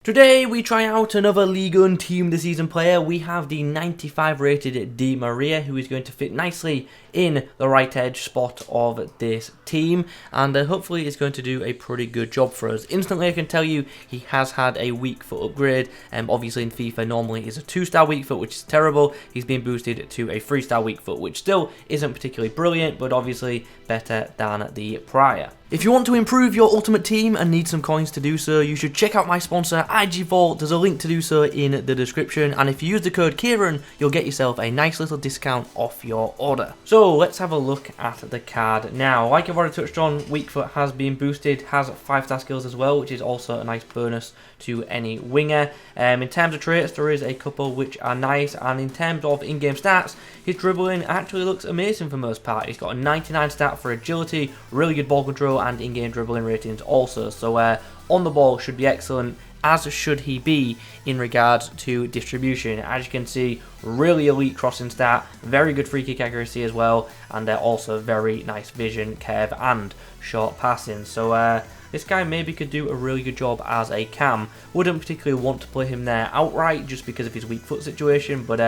Today we try out another Ligue 1 Team of the Season player. We have the 95 rated Di Maria, who is going to fit nicely in the right edge spot of this team, and hopefully is going to do a pretty good job for us. Instantly I can tell you he has had a weak foot upgrade. Obviously in FIFA normally is a 2-star weak foot, which is terrible. He's been boosted to a 3-star weak foot, which still isn't particularly brilliant, but obviously better than the prior. If you want to improve your ultimate team and need some coins to do so, you should check out my sponsor IG Vault. There's a link to do so in the description, and if you use the code Kieran, you'll get yourself a nice little discount off your order. So let's have a look at the card now. Like I've already touched on, weak foot has been boosted, has 5-star skills as well, which is also a nice bonus to any winger. In terms of traits, there is a couple which are nice, and in terms of in-game stats, his dribbling actually looks amazing for most part. He's got a 99 stat for agility, really good ball control, and in-game dribbling ratings also. So on the ball should be excellent, as should he be in regards to distribution. As you can see, really elite crossing stat, very good free kick accuracy as well, and also very nice vision, curve, and short passing. So this guy maybe could do a really good job as a cam. Wouldn't particularly want to play him there outright just because of his weak foot situation, but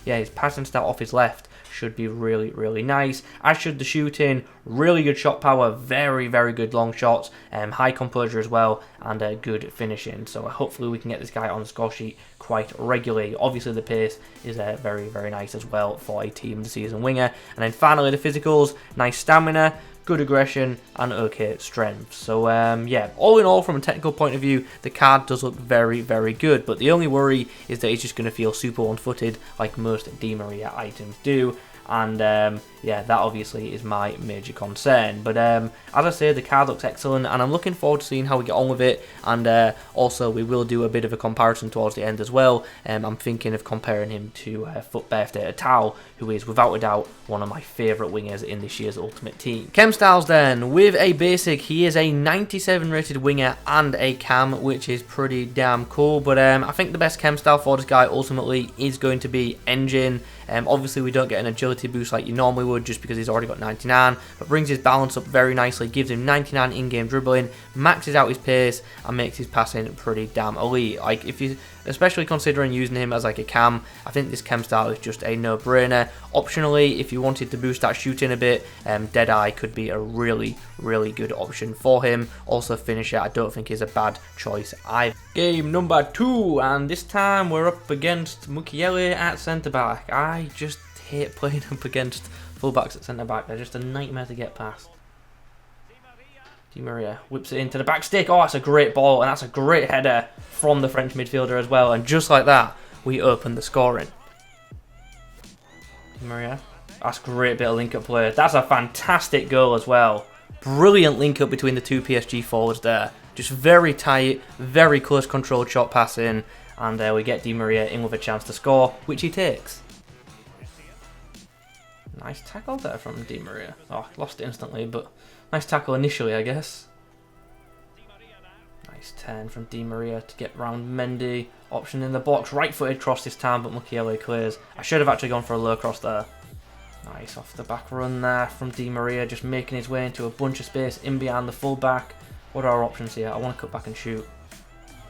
yeah, his passing stat off his left should be really nice, as should the shooting. Really good shot power, very good long shots, high composure as well, and good finishing. So hopefully we can get this guy on the score sheet quite regularly. Obviously the pace is very nice as well for a team of the season winger. And then finally the physicals, nice stamina, good aggression, and okay strength. So yeah, all in all, from a technical point of view, the card does look very good, but the only worry is that he's just going to feel super one-footed like most Di Maria items do, and yeah, that obviously is my major concern. But as I say, the card looks excellent, and I'm looking forward to seeing how we get on with it. And also we will do a bit of a comparison towards the end as well. I'm thinking of comparing him to Foot Birthday Tao, who is without a doubt one of my favourite wingers in this year's Ultimate Team. Kem Styles then, with a basic, he is a 97 rated winger and a cam, which is pretty damn cool. But I think the best Kem style for this guy ultimately is going to be engine. Obviously we don't get an agility boost like you normally would just because he's already got 99, but brings his balance up very nicely, gives him 99 in-game dribbling, maxes out his pace, and makes his passing pretty damn elite. Like, if you, especially considering using him as like a cam, I think this Kem style is just a no-brainer. Optionally, if you wanted to boost that shooting a bit, Deadeye could be a really good option for him. Also finisher, I don't think is a bad choice either. Game number 2, and this time we're up against Mukiele at centre-back. I just hate playing up against fullbacks at centre-back. They're just a nightmare to get past. Di Maria whips it into the back stick. Oh, that's a great ball, and that's a great header from the French midfielder as well. And just like that, we open the scoring. Di Maria, that's a great bit of link-up play. That's a fantastic goal as well. Brilliant link-up between the two PSG forwards there. Just very tight, very close controlled shot passing, and we get Di Maria in with a chance to score, which he takes. Nice tackle there from Di Maria. Oh, lost it instantly, but nice tackle initially, I guess. Nice turn from Di Maria to get round Mendy. Option in the box, right-footed cross this time, but Mukiele clears. I should have actually gone for a low cross there. Nice off the back run there from Di Maria, just making his way into a bunch of space in behind the full-back. What are our options here? I want to cut back and shoot.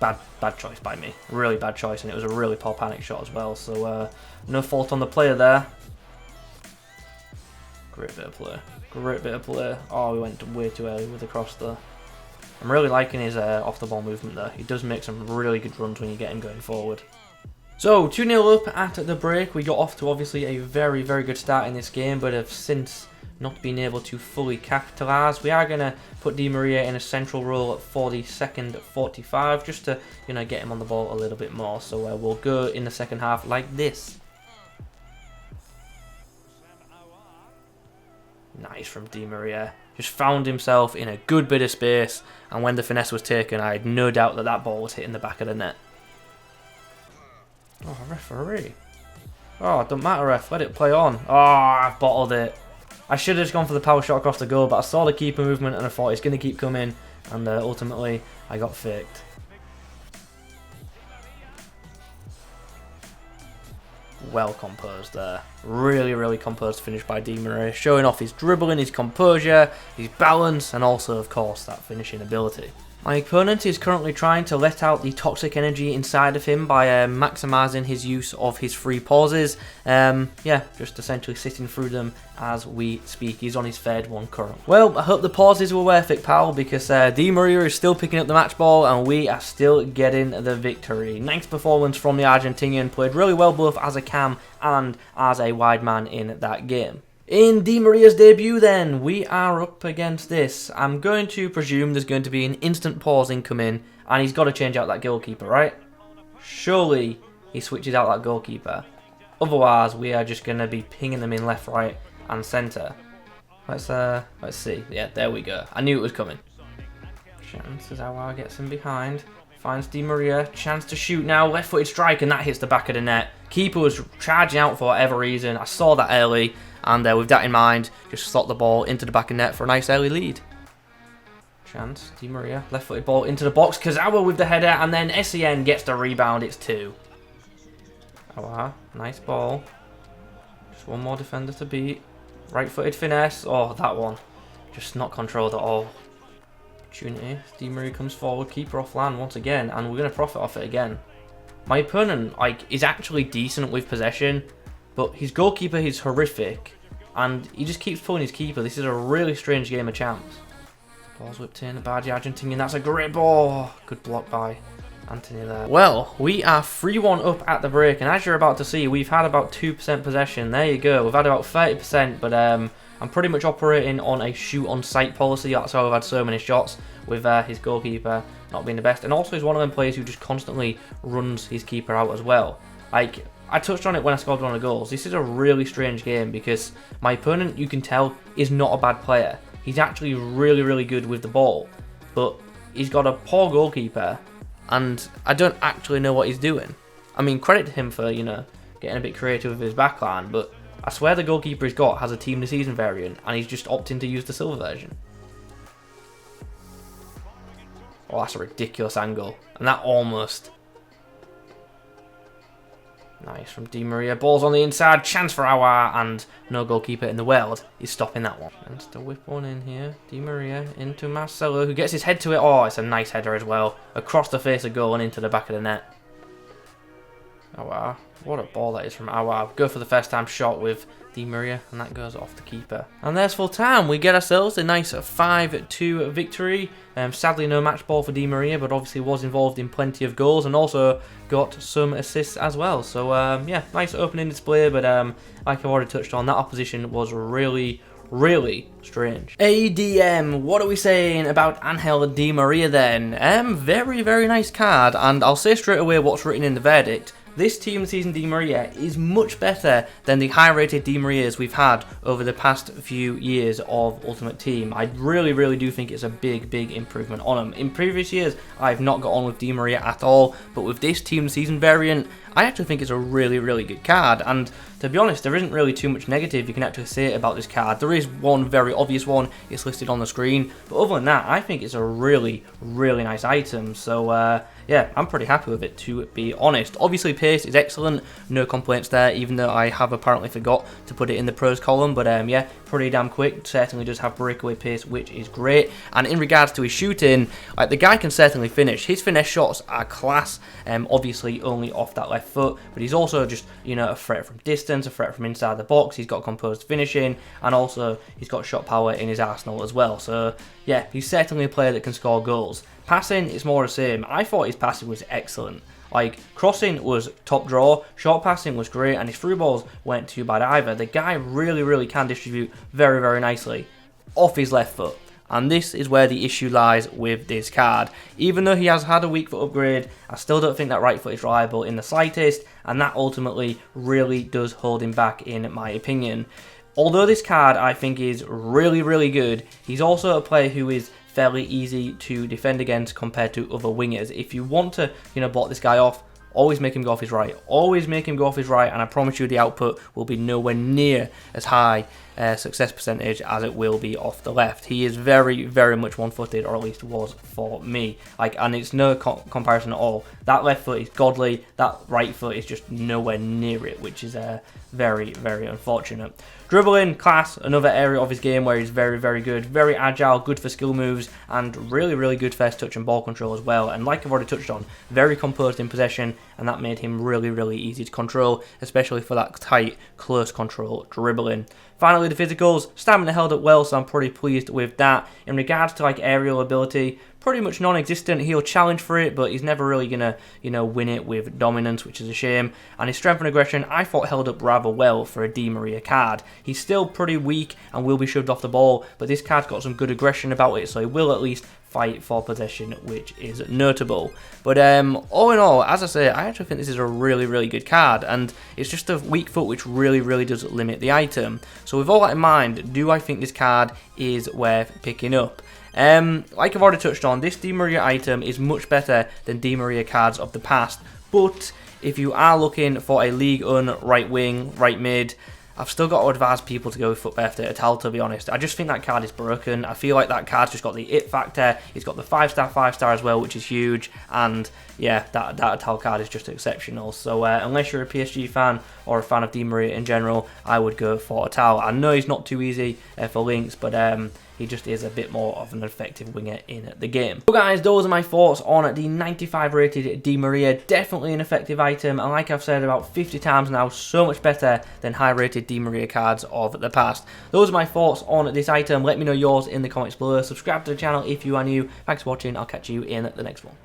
Bad choice by me. Really bad choice, and it was a really poor panic shot as well. So no fault on the player there. Great bit of play. Great bit of play. Oh, we went way too early with the cross there. I'm really liking his off-the-ball movement there. He does make some really good runs when you get him going forward. So, 2-0 up at the break. We got off to obviously a very good start in this game, but have since not been able to fully capitalise. We are going to put Di Maria in a central role for the second 45, just to, you know, get him on the ball a little bit more. So we'll go in the second half like this. Nice from Di Maria. Just found himself in a good bit of space, and when the finesse was taken, I had no doubt that that ball was hitting the back of the net. Oh, referee. Oh, it doesn't matter, ref. Let it play on. Oh, I've bottled it. I should have just gone for the power shot across the goal, but I saw the keeper movement and I thought he's going to keep coming, and ultimately I got faked. Well composed there. Really composed finish by Di Maria, showing off his dribbling, his composure, his balance, and also, of course, that finishing ability. My opponent is currently trying to let out the toxic energy inside of him by maximising his use of his free pauses. Yeah, just essentially sitting through them as we speak. He's on his third one currently. Well, I hope the pauses were worth it, pal, because Di Maria is still picking up the match ball and we are still getting the victory. Nice performance from the Argentinian. Played really well both as a cam and as a wide man in that game. In Di Maria's debut then, we are up against this. I'm going to presume there's going to be an instant pause incoming and he's got to change out that goalkeeper, right? Surely he switches out that goalkeeper. Otherwise, we are just going to be pinging them in left, right and centre. Let's see. Yeah, there we go. I knew it was coming. Chance as Aouar gets him behind. Finds Di Maria. Chance to shoot now. Left-footed strike and that hits the back of the net. Keeper was charging out for whatever reason. I saw that early. And with that in mind, just slot the ball into the back of net for a nice early lead. Chance, Di Maria, left-footed ball into the box. Kazawa with the header, and then Sen gets the rebound. It's 2. Aouar, nice ball. Just one more defender to beat. Right-footed finesse. Oh, that one. Just not controlled at all. Opportunity. Di Maria comes forward, keeper off land once again, and we're going to profit off it again. My opponent, is actually decent with possession, but his goalkeeper is horrific. And he just keeps pulling his keeper. This is a really strange game of champs. Ball's whipped in by the Argentinian. That's a great ball. Good block by Anthony there. Well, we are 3-1 up at the break. And as you're about to see, we've had about 2% possession. There you go. We've had about 30%. But I'm pretty much operating on a shoot on sight policy. That's why we've had so many shots with his goalkeeper not being the best. And also he's one of them players who just constantly runs his keeper out as well. I touched on it when I scored one of the goals. This is a really strange game because my opponent, you can tell, is not a bad player. He's actually really, really good with the ball. But he's got a poor goalkeeper and I don't actually know what he's doing. I mean, credit to him for, getting a bit creative with his backline, but I swear the goalkeeper he's got has a Team of the Season variant and he's just opting to use the silver version. Oh, that's a ridiculous angle. And that almost... Nice from Di Maria. Ball's on the inside. Chance for Aouar. And no goalkeeper in the world is stopping that one. And to whip one in here. Di Maria into Marcelo, who gets his head to it. Oh, it's a nice header as well. Across the face of goal and into the back of the net. Aouar. What a ball that is from Aouar. Go for the first time shot with Di Maria. And that goes off the keeper. And there's full time. We get ourselves a nice 5-2 victory. Sadly, no match ball for Di Maria, but obviously was involved in plenty of goals and also got some assists as well. So, yeah, nice opening display, but like I've already touched on, that opposition was really, really strange. ADM, what are we saying about Angel Di Maria then? Very, very nice card, and I'll say straight away what's written in the verdict. This Team of the Season Di Maria is much better than the high-rated Di Marias we've had over the past few years of Ultimate Team. I really, really do think it's a big, big improvement on them. In previous years, I've not got on with Di Maria at all, but with this Team of the Season variant, I actually think it's a really, really good card. And to be honest, there isn't really too much negative you can actually say about this card. There is one very obvious one, it's listed on the screen, but other than that, I think it's a really, really nice item. So, yeah, I'm pretty happy with it, to be honest. Obviously, pace is excellent, no complaints there, even though I have apparently forgot to put it in the pros column. But yeah, pretty damn quick, certainly does have breakaway pace, which is great. And in regards to his shooting, the guy can certainly finish. His finesse shots are class, obviously only off that left foot, but he's also just, a threat from distance, a threat from inside the box. He's got composed finishing, and also he's got shot power in his arsenal as well. So yeah, he's certainly a player that can score goals. Passing, it's more the same. I thought his passing was excellent. Crossing was top draw, short passing was great, and his through balls weren't too bad either. The guy really, really can distribute very, very nicely off his left foot. And this is where the issue lies with this card. Even though he has had a weak foot upgrade, I still don't think that right foot is reliable in the slightest, and that ultimately really does hold him back in my opinion. Although this card I think is really, really good, he's also a player who is fairly easy to defend against compared to other wingers. If you want to, block this guy off, always make him go off his right. Always make him go off his right, and I promise you the output will be nowhere near as high success percentage as it will be off the left. He is very, very much one-footed, or at least was for me. And it's no comparison at all. That left foot is godly. That right foot is just nowhere near it, which is very, very unfortunate. Dribbling, class, another area of his game where he's very, very good, very agile, good for skill moves, and really, really good first touch and ball control as well. And like I've already touched on, very composed in possession, and that made him really, really easy to control, especially for that tight, close control dribbling. Finally, the physicals, stamina held up well, so I'm pretty pleased with that. In regards to like aerial ability, pretty much non-existent. He'll challenge for it, but he's never really gonna, win it with dominance, which is a shame. And his strength and aggression, I thought held up rather well for a Di Maria card. He's still pretty weak and will be shoved off the ball, but this card's got some good aggression about it, so he will at least fight for possession, which is notable. But all in all, as I say, I actually think this is a really, really good card, and it's just a weak foot which really, really does limit the item. So with all that in mind, do I think this card is worth picking up? Like I've already touched on, this Di Maria item is much better than Di Maria cards of the past, but if you are looking for a League Un right wing, right mid, I've still got to advise people to go with Footbirthday Atal, to be honest. I just think that card is broken. I feel like that card's just got the it factor. It's got the 5-star, 5-star as well, which is huge. And yeah, that Atal card is just exceptional. So unless you're a PSG fan or a fan of Di Maria in general, I would go for Atal. I know he's not too easy for links, but he just is a bit more of an effective winger in the game. So guys, those are my thoughts on the 95 rated Di Maria. Definitely an effective item, and like I've said about 50 times now, so much better than high rated Di Maria cards of the past. Those are my thoughts on this item. Let me know yours in the comments below. Subscribe to the channel if you are new. Thanks for watching. I'll catch you in the next one.